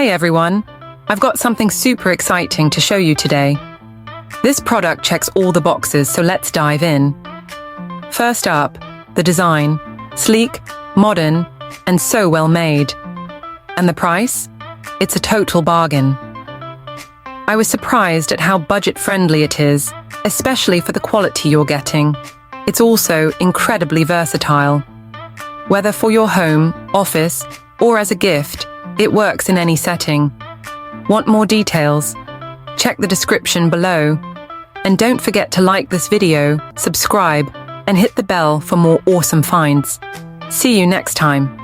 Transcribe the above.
Hey everyone, I've got something super exciting to show you today. This product checks all the boxes, so let's dive in. First up, the design. Sleek, modern, and so well made. And the price? It's a total bargain. I was surprised at how budget-friendly it is, especially for the quality you're getting. It's also incredibly versatile. Whether for your home, office, or as a gift, it works in any setting. Want more details? Check the description below. And don't forget to like this video, subscribe, and hit the bell for more awesome finds. See you next time.